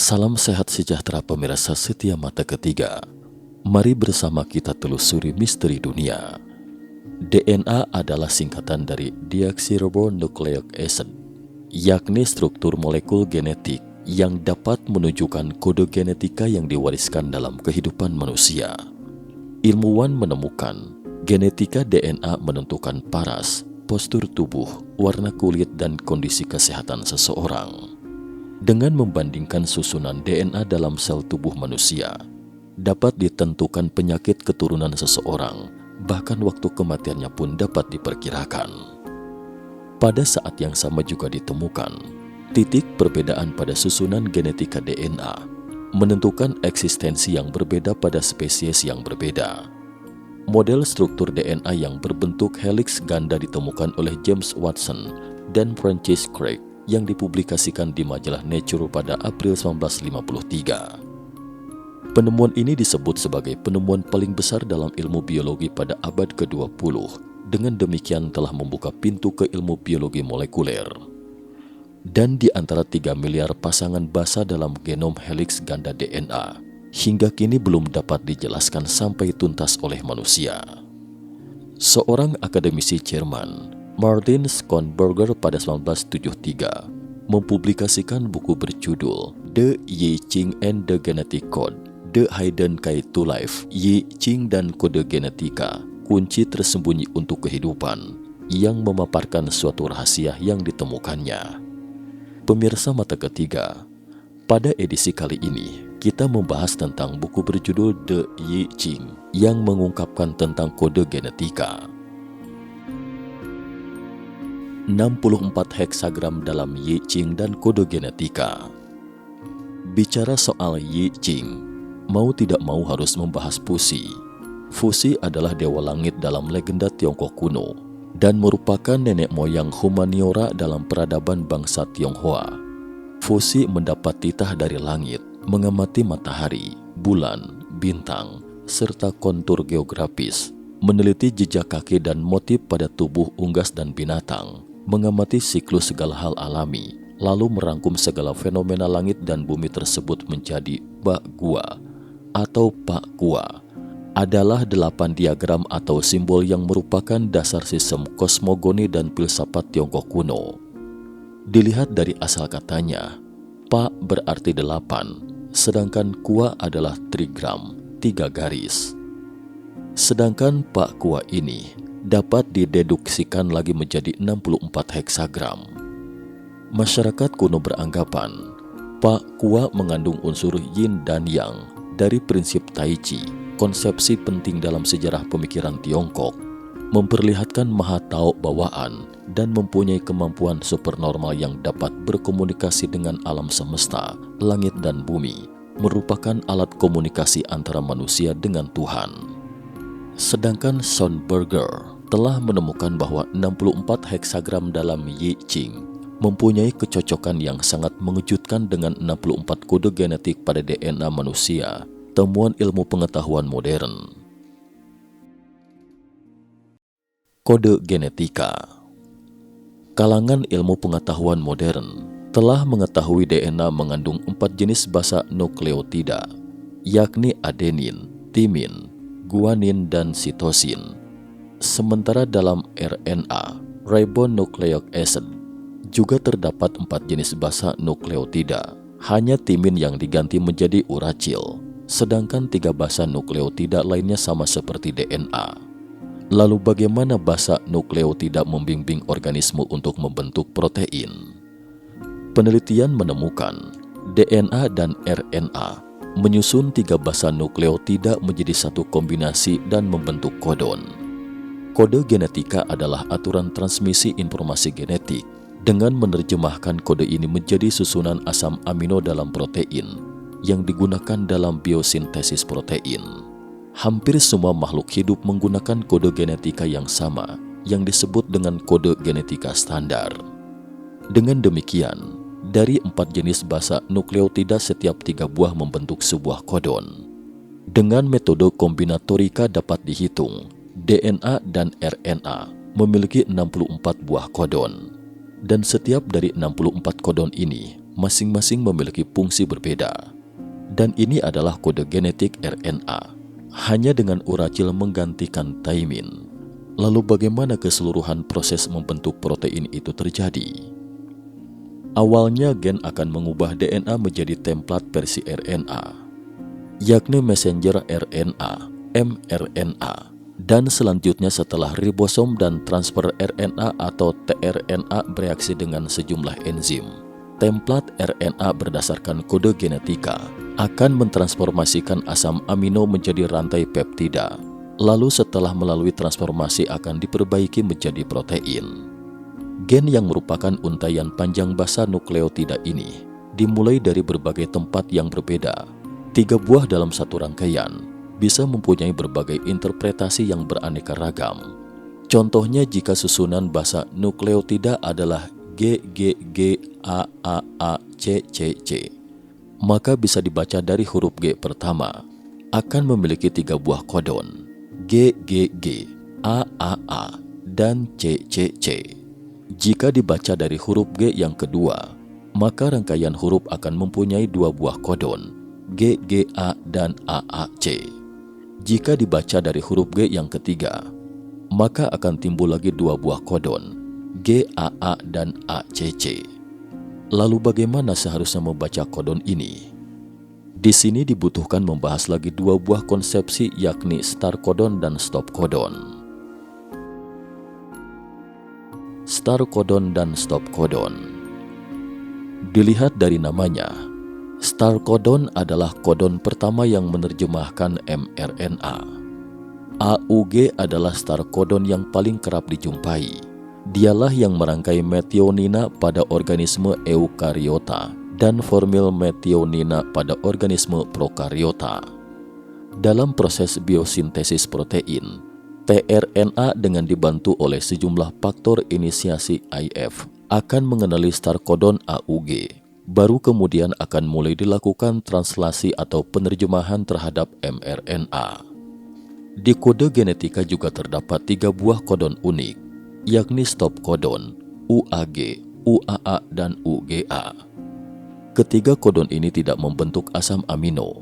Salam sehat sejahtera pemirsa setia Mata Ketiga. Mari bersama kita telusuri misteri dunia. DNA adalah singkatan dari deoksiribonucleic acid, yakni struktur molekul genetik yang dapat menunjukkan kode genetika yang diwariskan dalam kehidupan manusia. Ilmuwan menemukan genetika DNA menentukan paras, postur tubuh, warna kulit, dan kondisi kesehatan seseorang. Dengan membandingkan susunan DNA dalam sel tubuh manusia, dapat ditentukan penyakit keturunan seseorang, bahkan waktu kematiannya pun dapat diperkirakan. Pada saat yang sama juga ditemukan, titik perbedaan pada susunan genetika DNA menentukan eksistensi yang berbeda pada spesies yang berbeda. Model struktur DNA yang berbentuk helix ganda ditemukan oleh James Watson dan Francis Crick yang dipublikasikan di majalah Nature pada April 1953. Penemuan ini disebut sebagai penemuan paling besar dalam ilmu biologi pada abad ke-20. Dengan demikian telah membuka pintu ke ilmu biologi molekuler. Dan di antara 3 miliar pasangan basa dalam genom helix ganda DNA, hingga kini belum dapat dijelaskan sampai tuntas oleh manusia. Seorang akademisi Jerman, Martin Schonberger, pada 1973 mempublikasikan buku berjudul The Yi Ching and the Genetic Code, The Hidden Key to Life, Yi Ching dan Kode Genetika, kunci tersembunyi untuk kehidupan, yang memaparkan suatu rahasia yang ditemukannya. Pemirsa Mata Ketiga, pada edisi kali ini kita membahas tentang buku berjudul The Yi Ching yang mengungkapkan tentang kode genetika. 64 heksagram dalam Yi Ching dan kode genetika. Bicara soal Yi Ching, mau tidak mau harus membahas Fuxi. Fuxi adalah dewa langit dalam legenda Tiongkok kuno dan merupakan nenek moyang humaniora dalam peradaban bangsa Tionghoa. Fuxi mendapat titah dari langit, mengamati matahari, bulan, bintang, serta kontur geografis, meneliti jejak kaki dan motif pada tubuh unggas dan binatang, mengamati siklus segala hal alami, lalu merangkum segala fenomena langit dan bumi tersebut menjadi Bak Gua atau Pak Gua. Adalah 8 diagram atau simbol yang merupakan dasar sistem kosmogoni dan filsafat Tiongkok kuno. Dilihat dari asal katanya, Pak berarti 8, sedangkan Gua adalah trigram, 3 garis. Sedangkan Pak Gua ini dapat dideduksikan lagi menjadi 64 heksagram. Masyarakat kuno beranggapan Pak Gua mengandung unsur yin dan yang dari prinsip Tai Chi, konsepsi penting dalam sejarah pemikiran Tiongkok, memperlihatkan maha tao bawaan dan mempunyai kemampuan supernormal yang dapat berkomunikasi dengan alam semesta, langit dan bumi, merupakan alat komunikasi antara manusia dengan Tuhan. Sedangkan Schonberger telah menemukan bahwa 64 heksagram dalam Yi Ching mempunyai kecocokan yang sangat mengejutkan dengan 64 kode genetik pada DNA manusia, temuan ilmu pengetahuan modern. Kode genetika. Kalangan ilmu pengetahuan modern telah mengetahui DNA mengandung 4 jenis basa nukleotida, yakni adenin, timin, guanin, dan sitosin. Sementara dalam RNA, ribonucleic acid, juga terdapat 4 jenis basa nukleotida. Hanya timin yang diganti menjadi uracil, sedangkan 3 basa nukleotida lainnya sama seperti DNA. Lalu bagaimana basa nukleotida membimbing organisme untuk membentuk protein? Penelitian menemukan DNA dan RNA menyusun 3 basa nukleotida menjadi satu kombinasi dan membentuk kodon. Kode genetika adalah aturan transmisi informasi genetik dengan menerjemahkan kode ini menjadi susunan asam amino dalam protein yang digunakan dalam biosintesis protein. Hampir semua makhluk hidup menggunakan kode genetika yang sama yang disebut dengan kode genetika standar. Dengan demikian, dari 4 jenis basa nukleotida setiap 3 buah membentuk sebuah kodon. Dengan metode kombinatorika dapat dihitung DNA dan RNA memiliki 64 buah kodon. Dan setiap dari 64 kodon ini masing-masing memiliki fungsi berbeda. Dan ini adalah kode genetik RNA, hanya dengan uracil menggantikan thymine. Lalu bagaimana keseluruhan proses membentuk protein itu terjadi? Awalnya gen akan mengubah DNA menjadi template versi RNA, yakni messenger RNA, mRNA. Dan selanjutnya setelah ribosom dan transfer RNA atau tRNA bereaksi dengan sejumlah enzim, template RNA berdasarkan kode genetika akan mentransformasikan asam amino menjadi rantai peptida. Lalu setelah melalui transformasi akan diperbaiki menjadi protein. Gen yang merupakan untaian panjang basa nukleotida ini dimulai dari berbagai tempat yang berbeda. 3 buah dalam satu rangkaian bisa mempunyai berbagai interpretasi yang beraneka ragam. Contohnya jika susunan basa nukleotida adalah GGG AAA-CCC, maka bisa dibaca dari huruf G pertama akan memiliki 3 buah kodon GGG, AAA, dan CCC. Jika dibaca dari huruf G yang kedua, maka rangkaian huruf akan mempunyai 2 buah kodon GGA dan AAC. Jika dibaca dari huruf G yang ketiga, maka akan timbul lagi 2 buah kodon GAA dan ACC. Lalu bagaimana seharusnya membaca kodon ini? Di sini dibutuhkan membahas lagi 2 buah konsepsi, yakni start codon dan stop codon. Start codon dan stop codon. Dilihat dari namanya, start codon adalah kodon pertama yang menerjemahkan mRNA. AUG adalah start codon yang paling kerap dijumpai. Dialah yang merangkai metionina pada organisme eukariota dan formil metionina pada organisme prokariota. Dalam proses biosintesis protein, tRNA dengan dibantu oleh sejumlah faktor inisiasi IF akan mengenali start codon AUG. Baru kemudian akan mulai dilakukan translasi atau penerjemahan terhadap mRNA. Di kode genetika juga terdapat 3 buah kodon unik, yakni stop codon, UAG, UAA, dan UGA. Ketiga kodon ini tidak membentuk asam amino.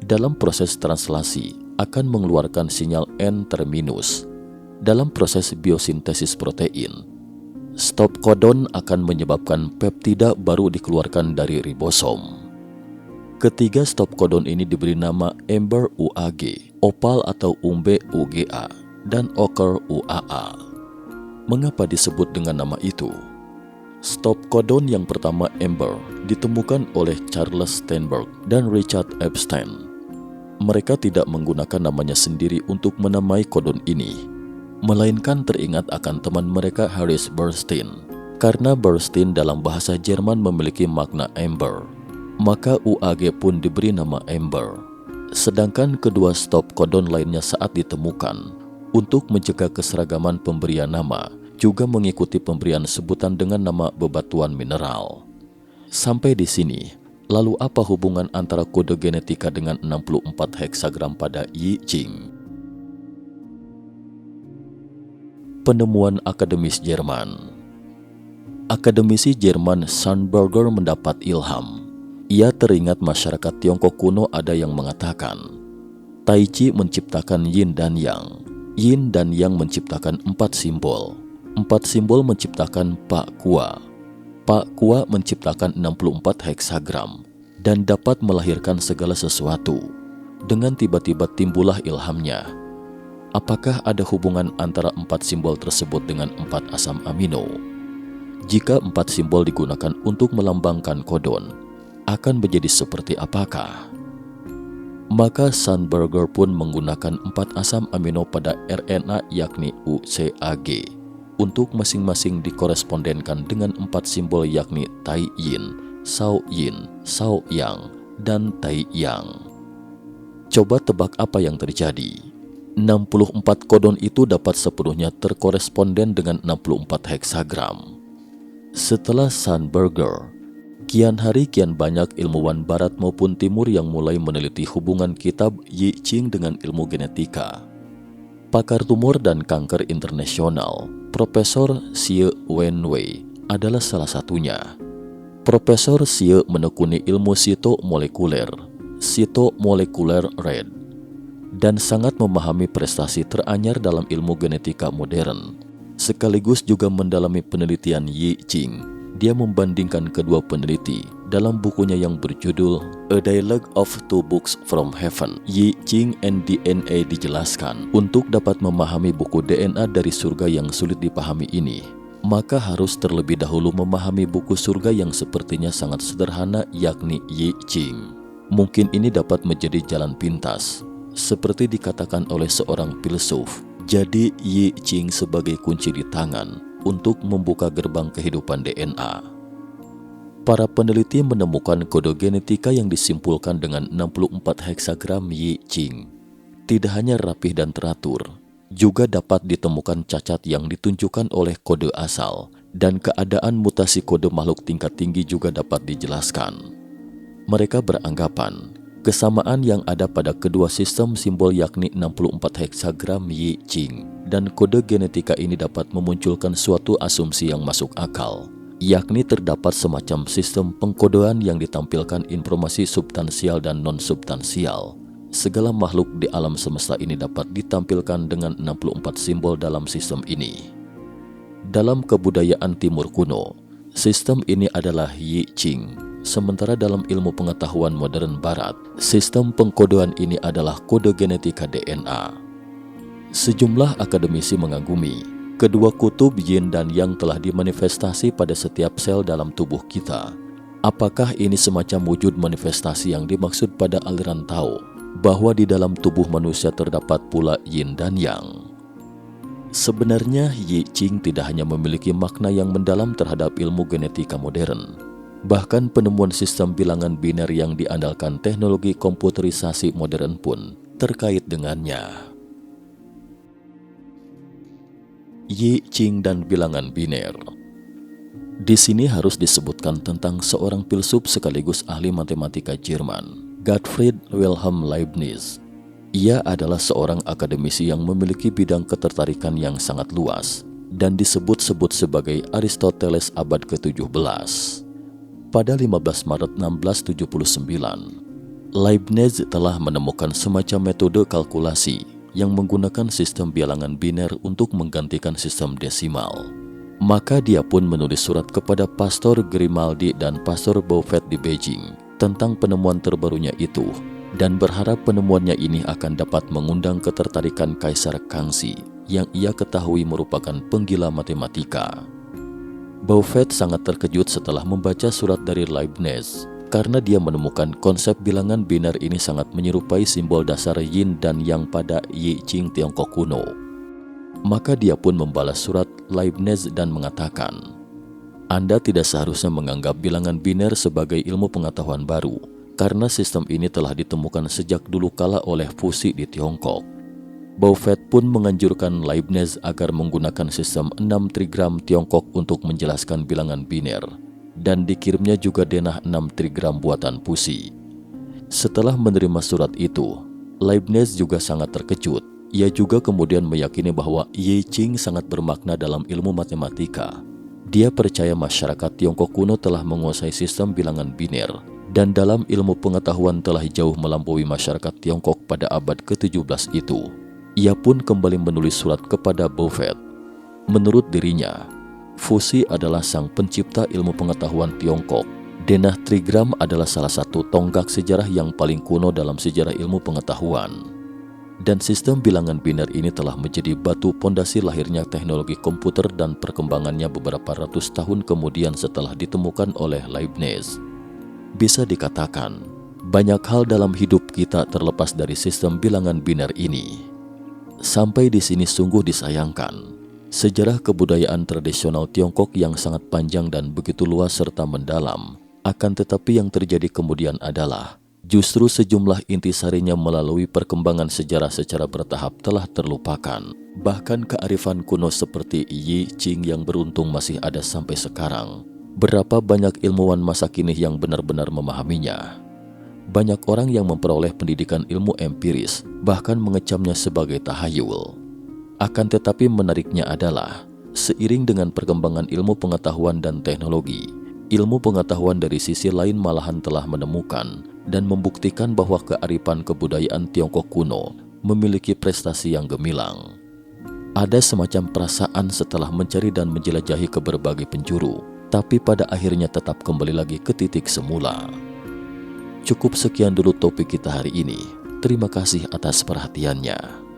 Dalam proses translasi akan mengeluarkan sinyal N-terminus. Dalam proses biosintesis protein, stop codon akan menyebabkan peptida baru dikeluarkan dari ribosom. Ketiga stop codon ini diberi nama Amber UAG, Opal atau Umbe UGA, dan Ochre UAA. Mengapa disebut dengan nama itu? Stop codon yang pertama Amber ditemukan oleh Charles Steinberg dan Richard Epstein. Mereka tidak menggunakan namanya sendiri untuk menamai kodon ini, melainkan teringat akan teman mereka Harris Bernstein. Karena Bernstein dalam bahasa Jerman memiliki makna amber, maka UAG pun diberi nama Amber. Sedangkan kedua stop codon lainnya saat ditemukan untuk mencegah keseragaman pemberian nama, juga mengikuti pemberian sebutan dengan nama bebatuan mineral. Sampai di sini, lalu apa hubungan antara kode genetika dengan 64 heksagram pada Yi Ching? Penemuan akademis Jerman. Akademisi Jerman Sandberger mendapat ilham. Ia teringat masyarakat Tiongkok kuno ada yang mengatakan, Tai Chi menciptakan Yin dan Yang. Yin dan Yang menciptakan 4 simbol. 4 simbol menciptakan Pak Kua. Pak Kua menciptakan 64 heksagram dan dapat melahirkan segala sesuatu. Dengan tiba-tiba timbullah ilhamnya. Apakah ada hubungan antara 4 simbol tersebut dengan 4 asam amino? Jika 4 simbol digunakan untuk melambangkan kodon, akan menjadi seperti apakah? Maka Sandberger pun menggunakan 4 asam amino pada RNA yakni UCAG untuk masing-masing dikorespondenkan dengan 4 simbol yakni Tai Yin, Shao Yin, Shao Yang, dan Tai Yang. Coba tebak apa yang terjadi. 64 kodon itu dapat sepenuhnya terkoresponden dengan 64 heksagram. Setelah Sandberger, kian hari kian banyak ilmuwan barat maupun timur yang mulai meneliti hubungan kitab Yi Ching dengan ilmu genetika. Pakar tumor dan kanker internasional, Profesor Xie Wenwei adalah salah satunya. Profesor Xie menekuni ilmu sito-molekuler red, dan sangat memahami prestasi teranyar dalam ilmu genetika modern. Sekaligus juga mendalami penelitian Yi Qing. Dia membandingkan kedua peneliti dalam bukunya yang berjudul A Dialogue of Two Books from Heaven. Yi Qing and DNA dijelaskan, untuk dapat memahami buku DNA dari surga yang sulit dipahami ini, maka harus terlebih dahulu memahami buku surga yang sepertinya sangat sederhana, yakni Yi Qing. Mungkin ini dapat menjadi jalan pintas, seperti dikatakan oleh seorang filsuf. Jadi Yi Qing sebagai kunci di tangan untuk membuka gerbang kehidupan DNA. Para peneliti menemukan kode genetika yang disimpulkan dengan 64 heksagram Yi Qing. Tidak hanya rapih dan teratur, juga dapat ditemukan cacat yang ditunjukkan oleh kode asal, dan keadaan mutasi kode makhluk tingkat tinggi juga dapat dijelaskan. Mereka beranggapan kesamaan yang ada pada kedua sistem simbol yakni 64 heksagram Yi Qing dan kode genetika ini dapat memunculkan suatu asumsi yang masuk akal, yakni terdapat semacam sistem pengkodean yang ditampilkan informasi substansial dan non-substansial. Segala makhluk di alam semesta ini dapat ditampilkan dengan 64 simbol dalam sistem ini. Dalam kebudayaan Timur kuno, sistem ini adalah Yi Qing. Sementara dalam ilmu pengetahuan modern barat, sistem pengkodean ini adalah kode genetika DNA. Sejumlah akademisi mengagumi kedua kutub yin dan yang telah dimanifestasi pada setiap sel dalam tubuh kita. Apakah ini semacam wujud manifestasi yang dimaksud pada aliran Tao, bahwa di dalam tubuh manusia terdapat pula yin dan yang? Sebenarnya Yi Qing tidak hanya memiliki makna yang mendalam terhadap ilmu genetika modern. Bahkan penemuan sistem bilangan biner yang diandalkan teknologi komputerisasi modern pun terkait dengannya. Yi Qing dan bilangan biner. Di sini harus disebutkan tentang seorang filsuf sekaligus ahli matematika Jerman, Gottfried Wilhelm Leibniz. Ia adalah seorang akademisi yang memiliki bidang ketertarikan yang sangat luas dan disebut-sebut sebagai Aristoteles abad ke-17. Pada 15 Maret 1679, Leibniz telah menemukan semacam metode kalkulasi yang menggunakan sistem bilangan biner untuk menggantikan sistem desimal. Maka dia pun menulis surat kepada Pastor Grimaldi dan Pastor Beaufet di Beijing tentang penemuan terbarunya itu, dan berharap penemuannya ini akan dapat mengundang ketertarikan Kaisar Kangxi yang ia ketahui merupakan penggila matematika. Beaufet sangat terkejut setelah membaca surat dari Leibniz karena dia menemukan konsep bilangan biner ini sangat menyerupai simbol dasar yin dan yang pada Yi Qing Tiongkok kuno. Maka dia pun membalas surat Leibniz dan mengatakan, "Anda tidak seharusnya menganggap bilangan biner sebagai ilmu pengetahuan baru, karena sistem ini telah ditemukan sejak dulu kala oleh Fuxi di Tiongkok." Beaufet pun menganjurkan Leibniz agar menggunakan sistem 6 trigram Tiongkok untuk menjelaskan bilangan biner, dan dikirimnya juga denah 6 trigram buatan Fuxi. Setelah menerima surat itu, Leibniz juga sangat terkejut. Ia juga kemudian meyakini bahwa Yi Qing sangat bermakna dalam ilmu matematika. Dia percaya masyarakat Tiongkok kuno telah menguasai sistem bilangan biner, dan dalam ilmu pengetahuan telah jauh melampaui masyarakat Tiongkok pada abad ke-17 itu. Ia pun kembali menulis surat kepada Beaufet. Menurut dirinya, Fuxi adalah sang pencipta ilmu pengetahuan Tiongkok. Denah trigram adalah salah satu tonggak sejarah yang paling kuno dalam sejarah ilmu pengetahuan. Dan sistem bilangan biner ini telah menjadi batu pondasi lahirnya teknologi komputer dan perkembangannya beberapa ratus tahun kemudian setelah ditemukan oleh Leibniz. Bisa dikatakan, banyak hal dalam hidup kita terlepas dari sistem bilangan biner ini. Sampai di sini sungguh disayangkan, sejarah kebudayaan tradisional Tiongkok yang sangat panjang dan begitu luas serta mendalam, akan tetapi yang terjadi kemudian adalah justru sejumlah intisarinya melalui perkembangan sejarah secara bertahap telah terlupakan. Bahkan kearifan kuno seperti Yi Qing yang beruntung masih ada sampai sekarang. Berapa banyak ilmuwan masa kini yang benar-benar memahaminya. Banyak orang yang memperoleh pendidikan ilmu empiris, bahkan mengecamnya sebagai tahayul. Akan tetapi menariknya adalah, seiring dengan perkembangan ilmu pengetahuan dan teknologi, ilmu pengetahuan dari sisi lain malahan telah menemukan dan membuktikan bahwa kearifan kebudayaan Tiongkok kuno memiliki prestasi yang gemilang. Ada semacam perasaan setelah mencari dan menjelajahi ke berbagai penjuru, tapi pada akhirnya tetap kembali lagi ke titik semula. Cukup sekian dulu topik kita hari ini. Terima kasih atas perhatiannya.